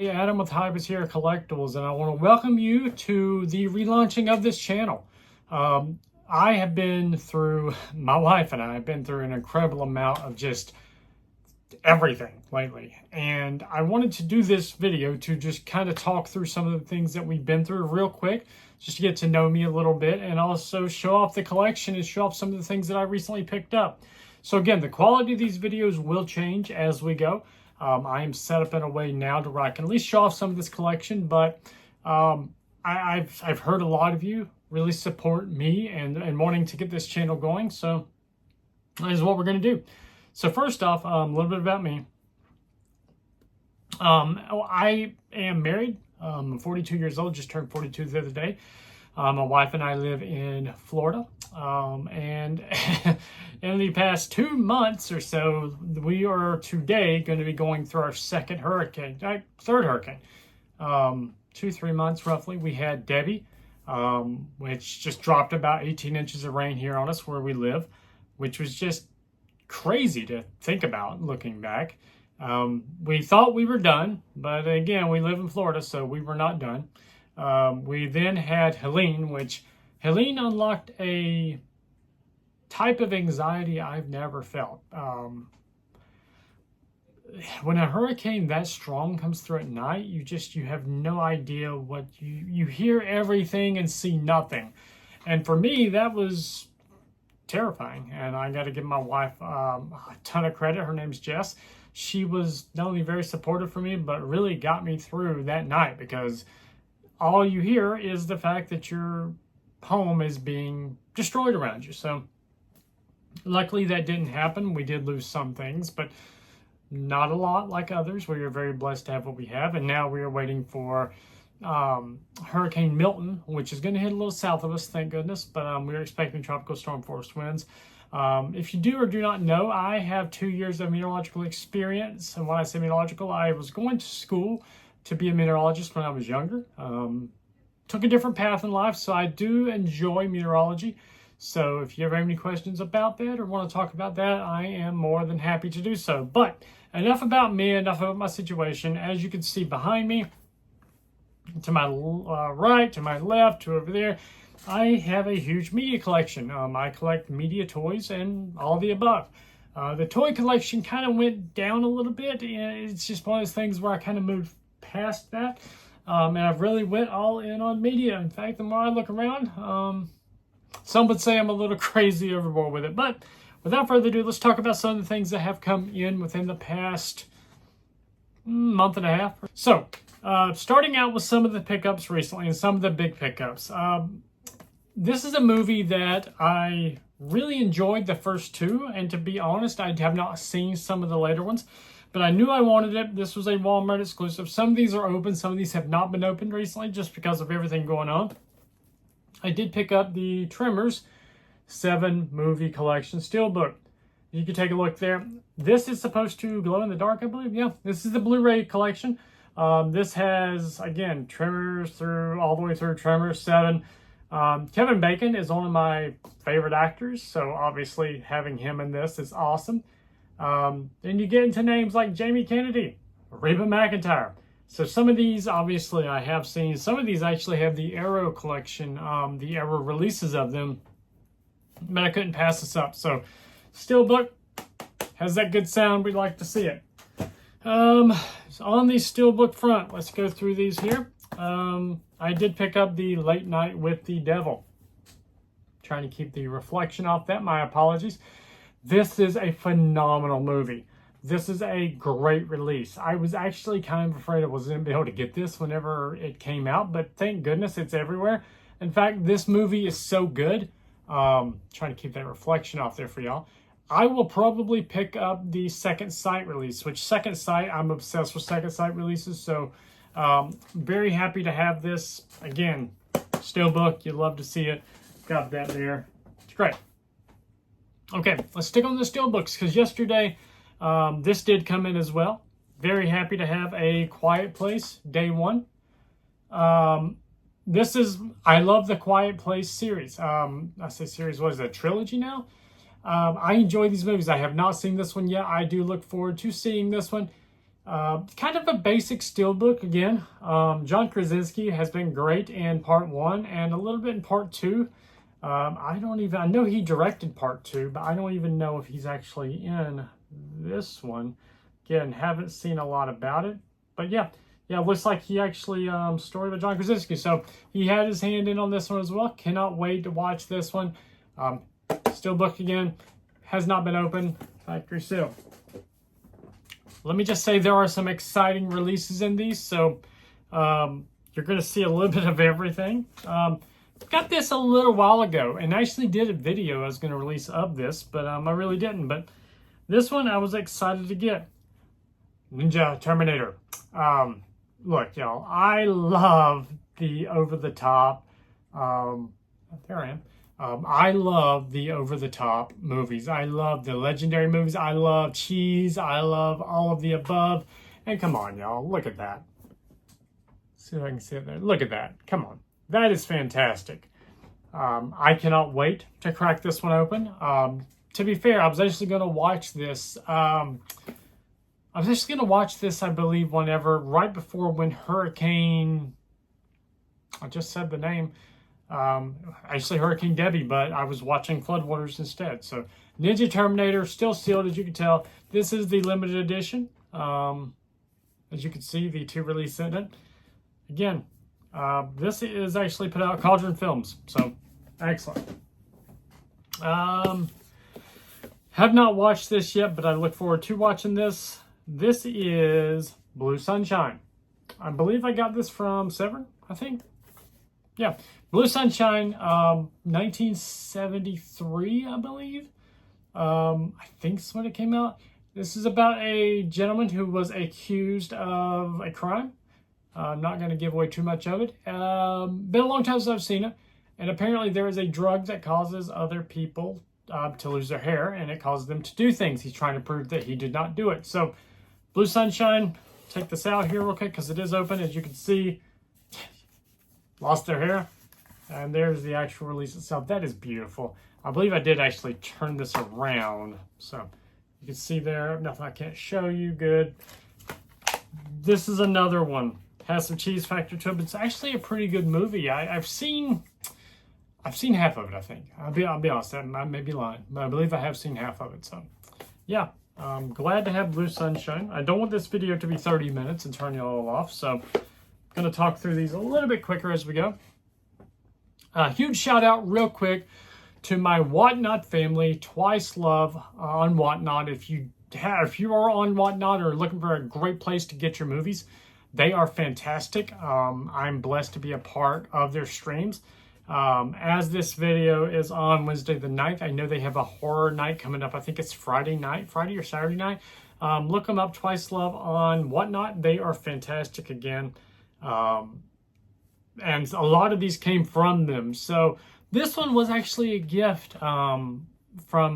Hey, Adam with Hybris here Collectibles, and I want to welcome you to the relaunching of this channel. I have been through, my wife and I have been through an incredible amount of just everything lately. And I wanted to do this video to just kind of talk through some of the things that we've been through real quick, just to get to know me a little bit, and also show off the collection and show off some of the things that I recently picked up. So again, the quality of these videos will change as we go. I am set up in a way now to where I can at least show off some of this collection, but I've heard a lot of you really support me and wanting to get this channel going, so that is what we're going to do. So first off, a little bit about me. I am married. I'm 42 years old, just turned 42 the other day. My wife and I live in Florida, and in the past 2 months or so, we are today going to be going through our third hurricane. 2-3 months roughly. We had Debbie, which just dropped about 18 inches of rain here on us where we live, which was just crazy to think about looking back. We thought we were done, but again, we live in Florida, so we were not done. We then had Helene, which Helene unlocked a type of anxiety I've never felt. When a hurricane that strong comes through at night, you have no idea what you hear everything and see nothing. And for me, that was terrifying. And I got to give my wife a ton of credit. Her name's Jess. She was not only very supportive for me, but really got me through that night, because all you hear is the fact that your home is being destroyed around you. So luckily that didn't happen. We did lose some things, but not a lot like others. We are very blessed to have what we have. And now we are waiting for Hurricane Milton, which is going to hit a little south of us, thank goodness. But we're expecting tropical storm force winds. If you do or do not know, I have 2 years of meteorological experience. And when I say meteorological, I was going to school to be a meteorologist when I was younger. Took a different path in life, so I do enjoy meteorology. So if you ever have any questions about that or want to talk about that, I am more than happy to do so. But enough about me, enough about my situation. As you can see behind me, to my right, to my left, to over there, I have a huge media collection. I collect media toys and all the above. The toy collection kind of went down a little bit. It's just one of those things where I kind of moved past that, and I've really went all in on media. In fact, the more I look around, some would say I'm a little crazy overboard with it. But without further ado, let's talk about some of the things that have come in within the past month and a half. So starting out with some of the pickups recently and some of the big pickups. This is a movie that I really enjoyed the first two, and to be honest, I have not seen some of the later ones, but I knew I wanted it. This was a Walmart exclusive. Some of these are open. Some of these have not been opened recently just because of everything going on. I did pick up the Tremors 7 movie collection steelbook. You can take a look there. This is supposed to glow in the dark, I believe. Yeah, this is the Blu-ray collection. This has, again, Tremors all the way through Tremors 7. Kevin Bacon is one of my favorite actors, so obviously having him in this is awesome. Then you get into names like Jamie Kennedy, Reba McEntire. So some of these, obviously, I have seen. Some of these actually have the Arrow collection, the Arrow releases of them, but I couldn't pass this up. So steelbook has that good sound. We'd like to see it. So on the steelbook front, let's go through these here. I did pick up the Late Night with the Devil. Trying to keep the reflection off that. My apologies. This is a phenomenal movie. This is a great release. I was actually kind of afraid I wasn't going to be able to get this whenever it came out, but thank goodness it's everywhere. In fact, this movie is so good. Trying to keep that reflection off there for y'all. I will probably pick up the Second Sight release, which Second Sight, I'm obsessed with Second Sight releases, so very happy to have this. Again, steelbook, you'd love to see it. Got that there. It's great. Okay, let's stick on the steelbooks, because yesterday this did come in as well. Very happy to have A Quiet Place Day 1. I love the Quiet Place series. I say series, what is that, trilogy now? I enjoy these movies. I have not seen this one yet. I do look forward to seeing this one. Kind of a basic steelbook again. John Krasinski has been great in part 1 and a little bit in part 2. I know he directed part 2, but I don't even know if he's actually in this one. Again, haven't seen a lot about it, but yeah, looks like he actually, story by John Krasinski. So he had his hand in on this one as well. Cannot wait to watch this one. Steelbook again, has not been opened, factory seal. Let me just say there are some exciting releases in these, so you're going to see a little bit of everything. Got this a little while ago, and actually did a video I was going to release of this, but I really didn't. But this one I was excited to get. Ninja Terminator. Look, y'all, I love the over-the-top, there I am. I love the over-the-top movies. I love the legendary movies. I love cheese. I love all of the above. And come on, y'all, look at that. See if I can see it there. Look at that. Come on. That is fantastic. I cannot wait to crack this one open. To be fair, I was actually going to watch this. I believe, right before when Hurricane, I just said the name, actually Hurricane Debbie, but I was watching Floodwaters instead. So Ninja Terminator, still sealed, as you can tell. This is the limited edition. As you can see, the 2 release in it. Again, this is actually put out Cauldron Films, so excellent. Have not watched this yet, but I look forward to watching this. This is Blue Sunshine. I believe I got this from Severn, I think. Yeah, Blue Sunshine, 1973, I believe. I think that's when it came out. This is about a gentleman who was accused of a crime. I'm not going to give away too much of it. Been a long time since I've seen it. And apparently there is a drug that causes other people to lose their hair, and it causes them to do things. He's trying to prove that he did not do it. So, Blue Sunshine, take this out here real quick because it is open. As you can see, lost their hair. And there's the actual release itself. That is beautiful. I believe I did actually turn this around. So, you can see there, nothing I can't show you. Good. This is another one. Has some cheese factor to it, but it's actually a pretty good movie. I've seen half of it, I think. I'll be honest, I may be lying, but I believe I have seen half of it. So, yeah, I'm glad to have Blue Sunshine. I don't want this video to be 30 minutes and turn you all off, so I'm going to talk through these a little bit quicker as we go. Huge shout out real quick to my Whatnot family, Twice Love on Whatnot. If you are on Whatnot or looking for a great place to get your movies, they are fantastic. I'm blessed to be a part of their streams. As this video is on Wednesday the 9th, I know they have a horror night coming up. I think it's Friday or Saturday night. Look them up, Twice Love on Whatnot. They are fantastic again. And a lot of these came from them. So this one was actually a gift from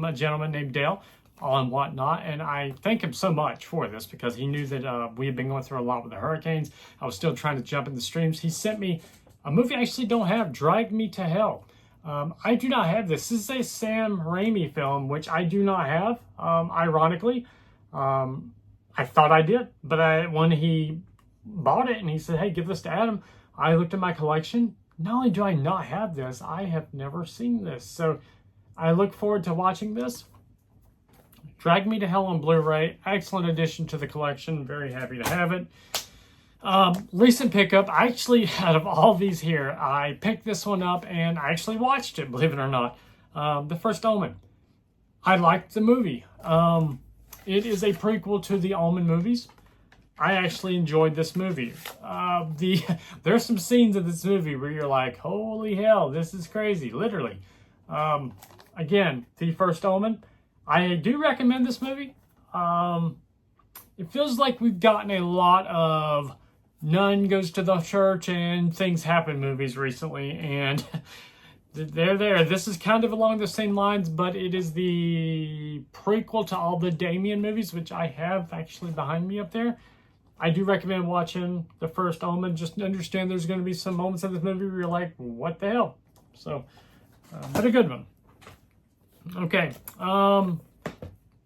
a gentleman named Dale on Whatnot, and I thank him so much for this because he knew that we had been going through a lot with the hurricanes. I was still trying to jump in the streams. He sent me a movie I actually don't have, Drag Me to Hell. I do not have this. This is a Sam Raimi film, which I do not have, ironically. I thought I did, but when he bought it and he said, hey, give this to Adam, I looked at my collection. Not only do I not have this, I have never seen this. So I look forward to watching this. Drag Me to Hell on Blu-ray. Excellent addition to the collection. Very happy to have it. Recent pickup. I actually, out of all these here, I picked this one up and I actually watched it, believe it or not. The First Omen. I liked the movie. It is a prequel to the Omen movies. I actually enjoyed this movie. There's some scenes in this movie where you're like, holy hell, this is crazy, literally. Again, The First Omen. I do recommend this movie. It feels like we've gotten a lot of nun goes to the church and things happen movies recently, and they're there. This is kind of along the same lines, but it is the prequel to all the Damien movies, which I have actually behind me up there. I do recommend watching The First Omen. Just understand there's going to be some moments in this movie where you're like, what the hell? So, but a good one. Okay.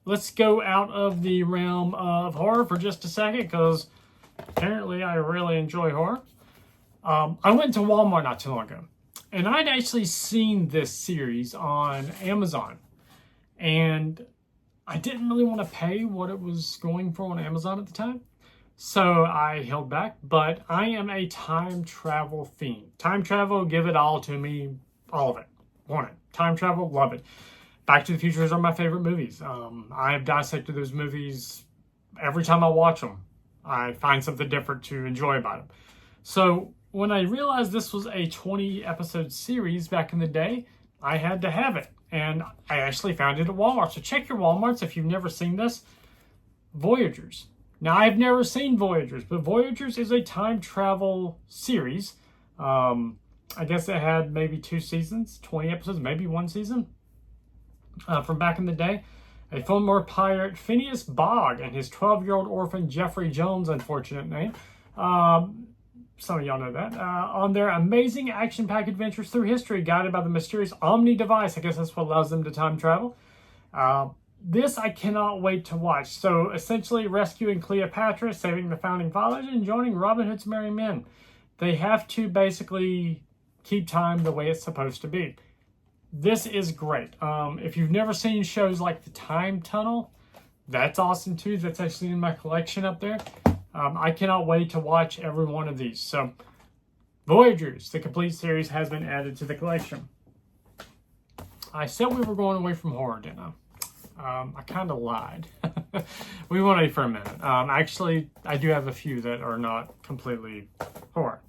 let's go out of the realm of horror for just a second, because apparently I really enjoy horror. I went to Walmart not too long ago, and I'd actually seen this series on Amazon, and I didn't really want to pay what it was going for on Amazon at the time, so I held back. But I am a time travel fiend. Time travel, give it all to me, all of it. Want it. Time travel, love it. Back to the Future are my favorite movies. I have dissected those movies every time I watch them. I find something different to enjoy about them. So when I realized this was a 20-episode series back in the day, I had to have it. And I actually found it at Walmart. So check your Walmarts if you've never seen this. Voyagers. Now, I've never seen Voyagers, but Voyagers is a time travel series. I guess it had maybe 2 seasons, 20 episodes, maybe 1 season from back in the day. A former pirate, Phineas Bogg, and his 12-year-old orphan, Jeffrey Jones, unfortunate name. Some of y'all know that. On their amazing action-packed adventures through history, guided by the mysterious Omni device. I guess that's what allows them to time travel. This I cannot wait to watch. So essentially rescuing Cleopatra, saving the founding fathers, and joining Robin Hood's merry men. They have to basically keep time the way it's supposed to be. This is great. If you've never seen shows like The Time Tunnel, that's awesome too. That's actually in my collection up there. I cannot wait to watch every one of these. So, Voyagers, the complete series, has been added to the collection. I said we were going away from horror, didn't I? I kind of lied. We went away for a minute. Actually, I do have a few that are not completely horror.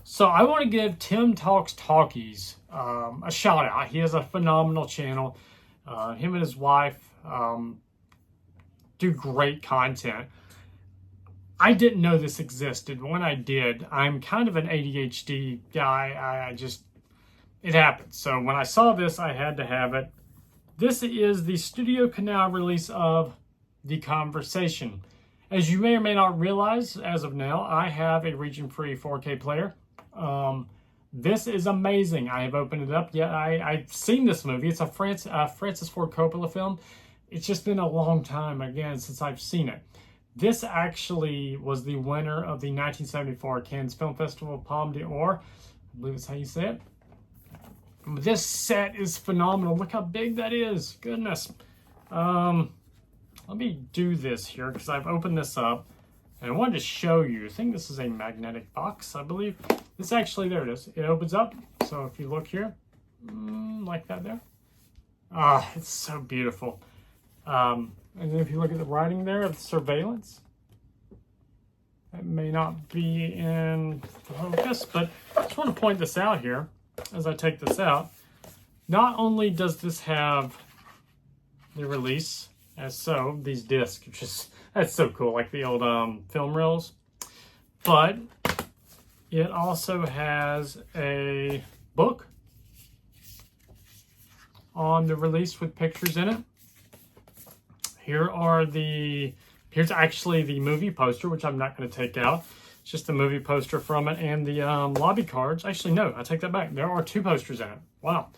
So I want to give Tim Talks Talkies a shout out. He has a phenomenal channel. Him and his wife do great content. I didn't know this existed. When I did, I'm kind of an ADHD guy. I just, it happens. So when I saw this, I had to have it. This is the Studio Canal release of The Conversation. As you may or may not realize, as of now, I have a region-free 4K player. This is amazing. I have opened it up. Yeah, I've seen this movie. It's a Francis Ford Coppola film. It's just been a long time, again, since I've seen it. This actually was the winner of the 1974 Cannes Film Festival Palme d'Or. I believe that's how you say it. This set is phenomenal. Look how big that is. Goodness. Let me do this here because I've opened this up. And I wanted to show you. I think this is a magnetic box, I believe. This actually, there it is. It opens up. So if you look here, like that there. Ah, it's so beautiful. And then if you look at the writing there, it's surveillance. It may not be in focus, but I just want to point this out here as I take this out. Not only does this have the release as so, these discs, which is, that's so cool, like the old film reels, but it also has a book on the release with pictures in it. Here's actually the movie poster, which I'm not going to take out. It's just the movie poster from it and the lobby cards. Actually, no, I take that back. There are 2 posters in it. Wow.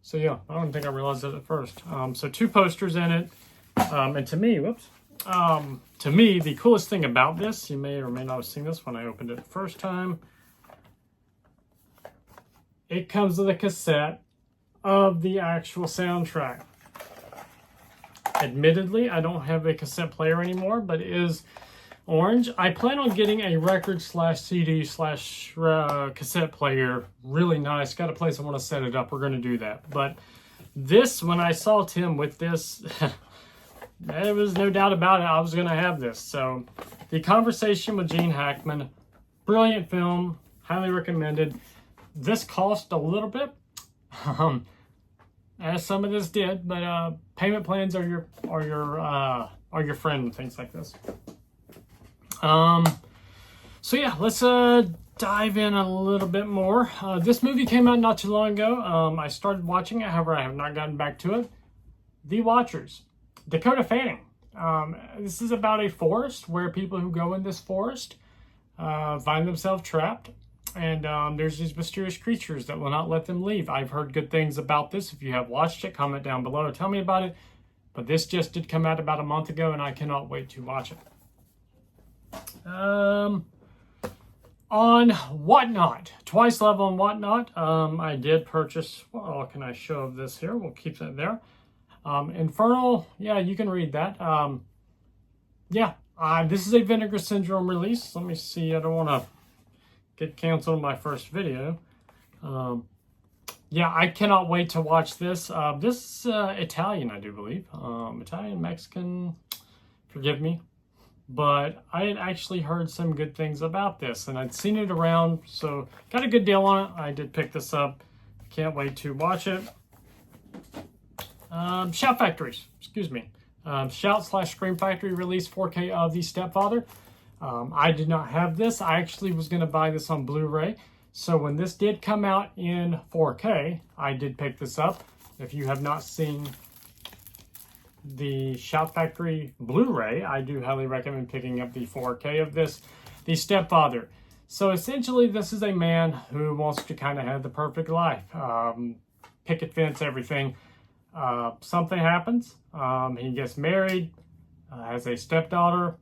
So yeah, I don't think I realized that at first. So 2 posters in it. And to me, to me, the coolest thing about this, you may or may not have seen this when I opened it the first time. It comes with a cassette of the actual soundtrack. Admittedly, I don't have a cassette player anymore, but it is orange. I plan on getting a record / CD / cassette player. Really nice. Got a place I want to set it up. We're going to do that. But this, when I saw Tim with this, there was no doubt about it. I was going to have this. So, The Conversation with Gene Hackman. Brilliant film. Highly recommended. This cost a little bit. As some of this did, but payment plans are your friend and things like this. So yeah, let's dive in a little bit more. This movie came out not too long ago. I started watching it, however, I have not gotten back to it. The Watchers, Dakota Fanning. This is about a forest where people who go in this forest find themselves trapped. And there's these mysterious creatures that will not let them leave. I've heard good things about this. If you have watched it, comment down below. Tell me about it. But this just did come out about a month ago, and I cannot wait to watch it. On Whatnot, Twice Level on Whatnot, I did purchase, well, can I show this here? We'll keep that there. Infernal, yeah, you can read that. This is a Vinegar Syndrome release. Let me see, I don't want to get canceled on my first video. I cannot wait to watch this. This is Italian, I do believe. Italian, Mexican, forgive me. But I had actually heard some good things about this, and I'd seen it around, so got a good deal on it. I did pick this up. Can't wait to watch it. Shout Factories, excuse me. Shout/Scream Factory released 4K of The Stepfather. I did not have this. I actually was going to buy this on Blu-ray. So when this did come out in 4K, I did pick this up. If you have not seen the Shout Factory Blu-ray, I do highly recommend picking up the 4K of this, The Stepfather. So essentially, this is a man who wants to kind of have the perfect life. Picket fence, everything. Something happens. He gets married, has a stepdaughter,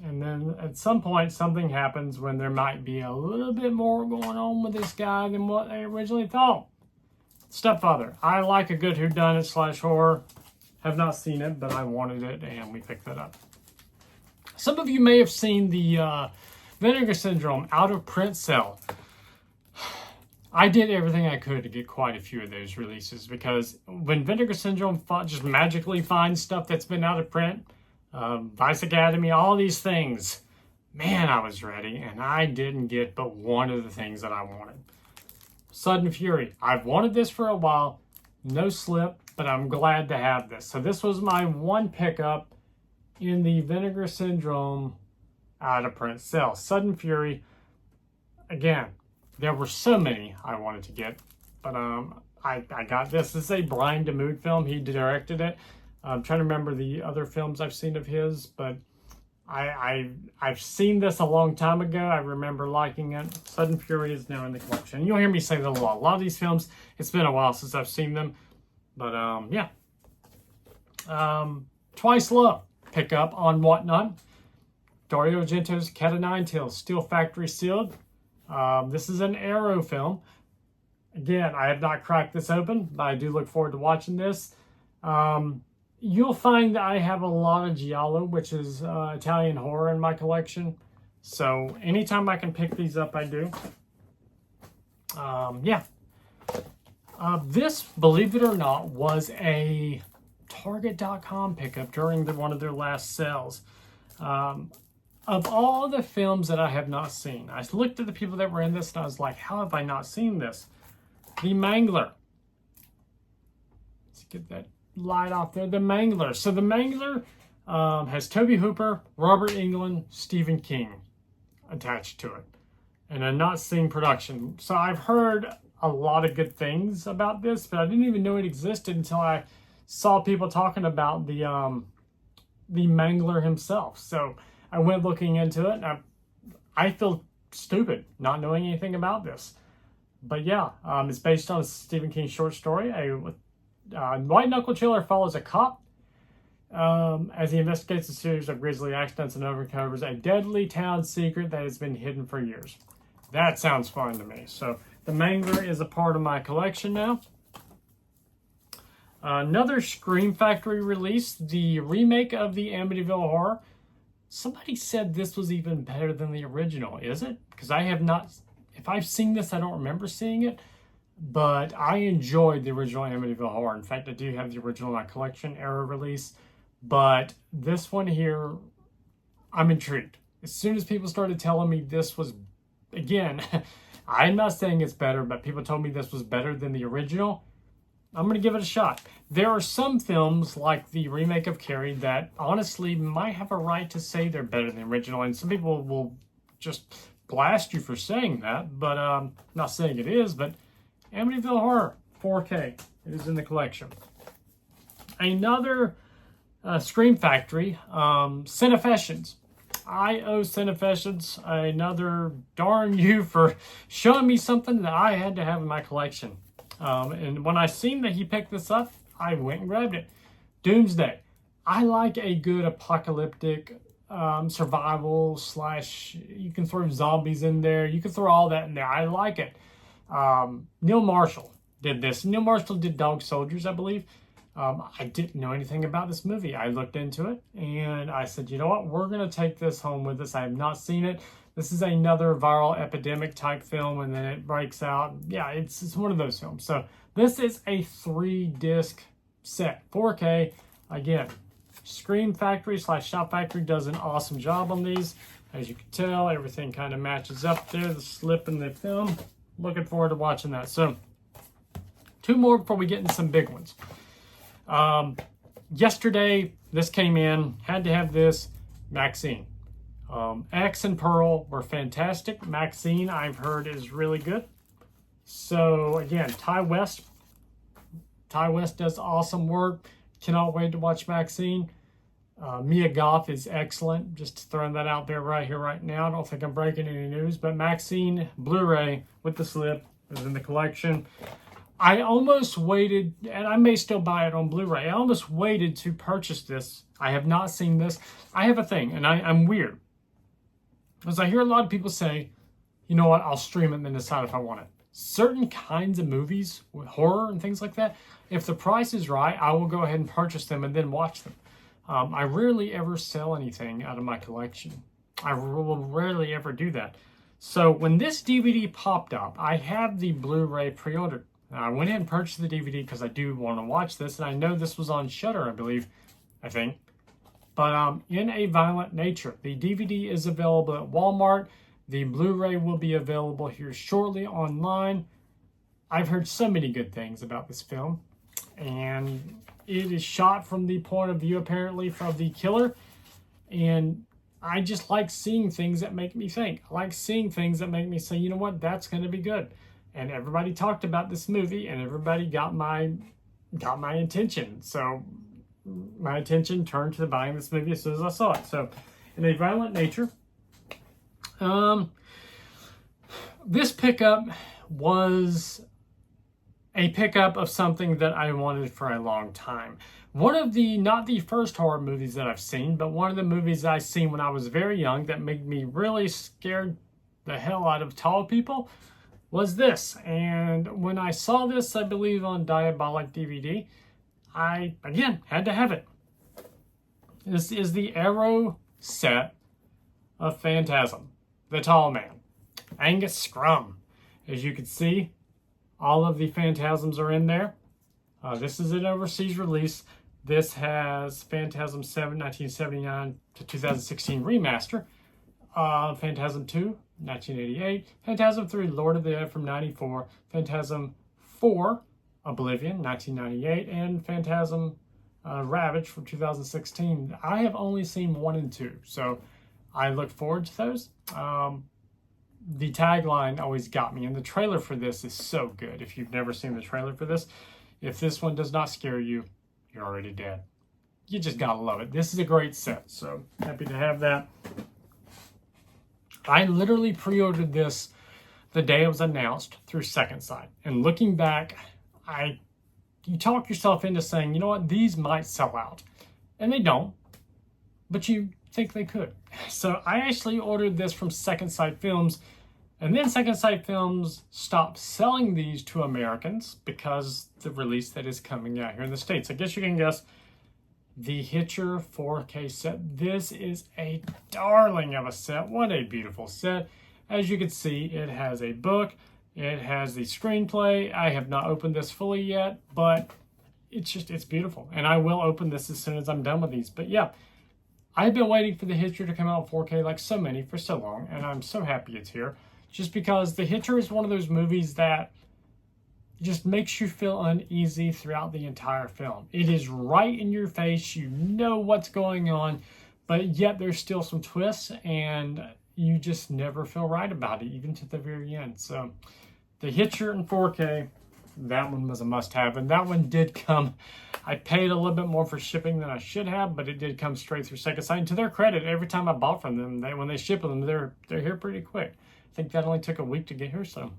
and then at some point something happens when there might be a little bit more going on with this guy than what they originally thought. Stepfather. I like a good whodunit/horror. Have not seen it, but I wanted it, and we picked that up. Some of you may have seen the Vinegar Syndrome out of print sale. I did everything I could to get quite a few of those releases, because when Vinegar Syndrome just magically finds stuff that's been out of print, Vice Academy, all these things, man, I was ready, and I didn't get but one of the things that I wanted. Sudden Fury. I've wanted this for a while, no slip, but I'm glad to have this. So this was my one pickup in the Vinegar Syndrome out of print sale. Sudden Fury. Again, there were so many I wanted to get, but I got this. This is a Brian DeMood film. He directed it. I'm trying to remember the other films I've seen of his, but I've seen this a long time ago. I remember liking it. Sudden Fury is now in the collection. You'll hear me say that a lot. A lot of these films, it's been a while since I've seen them. But, Twice Love pickup on Whatnot. Dario Argento's Cat of Nine Tails, Steel Factory sealed. This is an Arrow film. Again, I have not cracked this open, but I do look forward to watching this. You'll find that I have a lot of giallo, which is Italian horror in my collection. So anytime I can pick these up, I do. This, believe it or not, was a Target.com pickup during one of their last sales. Of all the films that I have not seen, I looked at the people that were in this and I was like, how have I not seen this? The Mangler. Let's get that light off there. The Mangler. So The Mangler has Tobe Hooper, Robert Englund, Stephen King attached to it. And a not seen production. So I've heard a lot of good things about this, but I didn't even know it existed until I saw people talking about the Mangler himself. So I went looking into it, and I feel stupid not knowing anything about this. But yeah, it's based on a Stephen King short story. A white knuckle killer follows a cop as he investigates a series of grisly accidents and uncovers a deadly town secret that has been hidden for years. That sounds fun to me. So The Mangler is a part of my collection now. Another Scream Factory release, the remake of the Amityville Horror. Somebody said this was even better than the original. Is it? Because I have not... If I've seen this, I don't remember seeing it. But I enjoyed the original Amityville Horror. In fact, I do have the original in my collection era release. But this one here, I'm intrigued. As soon as people started telling me this was... Again, I'm not saying it's better, but people told me this was better than the original. I'm going to give it a shot. There are some films, like the remake of Carrie, that honestly might have a right to say they're better than the original, and some people will just blast you for saying that, but not saying it is, but Amityville Horror, 4K. It is in the collection. Another Scream Factory, Cinefessions. I owe Cinefessions another darn you for showing me something that I had to have in my collection. And when I seen that he picked this up, I went and grabbed it. Doomsday. I like a good apocalyptic survival slash, you can throw zombies in there. You can throw all that in there. I like it. Neil Marshall did this. Neil Marshall did Dog Soldiers, I believe. I didn't know anything about this movie. I looked into it and I said, you know what? We're going to take this home with us. I have not seen it. This is another viral epidemic type film, and then it breaks out. Yeah, it's one of those films. So this is a 3-disc set, 4K. Again, Screen Factory / Shop Factory does an awesome job on these. As you can tell, everything kind of matches up there, the slip in the film. Looking forward to watching that. So 2 more before we get into some big ones. Yesterday, this came in, had to have this, Maxine. X and Pearl were fantastic. Maxine, I've heard, is really good. So again, Ty West does awesome work. Cannot wait to watch Maxine. Mia Goth is excellent. Just throwing that out there right here, right now. I don't think I'm breaking any news, but Maxine Blu-ray with the slip is in the collection. I almost waited, and I may still buy it on Blu-ray. I almost waited to purchase this. I have not seen this. I have a thing, and I'm weird. Because I hear a lot of people say, you know what, I'll stream it and then decide if I want it. Certain kinds of movies, with horror and things like that, if the price is right, I will go ahead and purchase them and then watch them. I rarely ever sell anything out of my collection. I will rarely ever do that. So when this DVD popped up, I have the Blu-ray pre-ordered. I went ahead and purchased the DVD because I do want to watch this, and I know this was on Shudder, I think. But In a Violent Nature, the DVD is available at Walmart. The Blu-ray will be available here shortly online. I've heard so many good things about this film, and it is shot from the point of view, apparently, of the killer, and I just like seeing things that make me think. I like seeing things that make me say, you know what, that's going to be good. And everybody talked about this movie, and everybody got my attention. So my attention turned to buying this movie as soon as I saw it. So, In a Violent Nature. This pickup was a pickup of something that I wanted for a long time. One of the, not the first horror movies that I've seen, but one of the movies I seen when I was very young that made me really scared the hell out of tall people was this. And when I saw this, I believe on Diabolic DVD, I, again, had to have it. This is the Arrow set of Phantasm, the Tall Man, Angus Scrum. As you can see, all of the Phantasms are in there. This is an overseas release. This has Phantasm 7, 1979 to 2016 remaster. Phantasm 2, 1988. Phantasm 3, Lord of the Dead from 94. Phantasm 4, Oblivion, 1998. And Phantasm Ravage from 2016. I have only seen 1 and 2, so I look forward to those. The tagline always got me, and the trailer for this is so good. If you've never seen the trailer for this, if this one does not scare you, you're already dead. You just gotta love it. This is a great set, so happy to have that. I literally pre-ordered this the day it was announced through Second Sight. And looking back, you talk yourself into saying, you know what, these might sell out. And they don't, but you think they could. So I actually ordered this from Second Sight Films, and then Second Sight Films stopped selling these to Americans because the release that is coming out here in the States. I guess you can guess. The Hitcher 4K set. This is a darling of a set. What a beautiful set. As you can see, it has a book. It has the screenplay. I have not opened this fully yet, but it's beautiful. And I will open this as soon as I'm done with these. But yeah, I've been waiting for The Hitcher to come out in 4K like so many for so long, and I'm so happy it's here. Just because The Hitcher is one of those movies that just makes you feel uneasy throughout the entire film. It is right in your face. You know what's going on, but yet there's still some twists, and you just never feel right about it, even to the very end. So The Hitcher in 4K, that one was a must-have, and that one did come. I paid a little bit more for shipping than I should have, but it did come straight through Second Sight. And to their credit, every time I bought from them, when they ship them, they're here pretty quick. I think that only took a week to get here, so.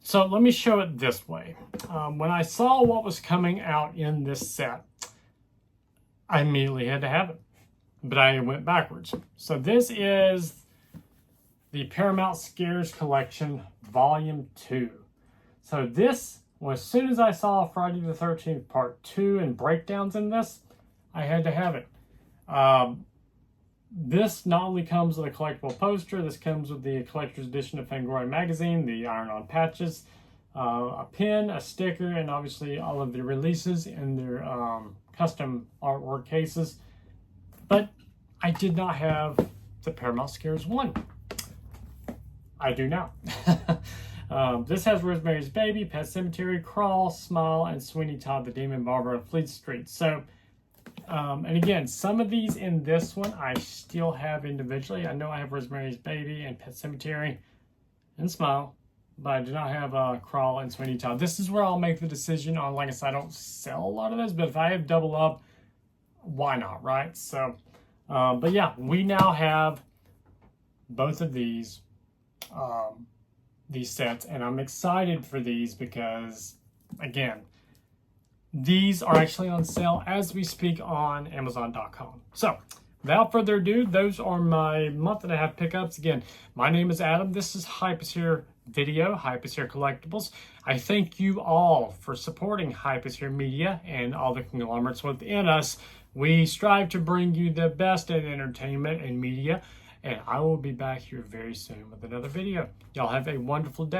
So let me show it this way. When I saw what was coming out in this set, I immediately had to have it, but I went backwards. So this is the Paramount Scares Collection, Volume 2. So this, well, as soon as I saw Friday the 13th Part 2 and breakdowns in this, I had to have it. This not only comes with a collectible poster, this comes with the collector's edition of Fangoria magazine, the iron-on patches, a pin, a sticker, and obviously all of the releases in their custom artwork cases. But I did not have the Paramount Scares 1. I do now. This has Rosemary's Baby, Pet Sematary, Crawl, Smile, and Sweeney Todd the Demon Barber of Fleet Street. So, and again, some of these in this one I still have individually. I know I have Rosemary's Baby and Pet Sematary and Smile, but I do not have Crawl and Sweeney Todd. This is where I'll make the decision on, like I said, I don't sell a lot of those, but if I have double up, why not, right? So, but yeah, we now have both of these sets, and I'm excited for these because, again, these are actually on sale as we speak on Amazon.com. So, without further ado, those are my month and a half pickups. Again, my name is Adam. This is Hype is Here Video, Hype is Here Collectibles. I thank you all for supporting Hype is Here Media and all the conglomerates within us. We strive to bring you the best in entertainment and media, and I will be back here very soon with another video. Y'all have a wonderful day.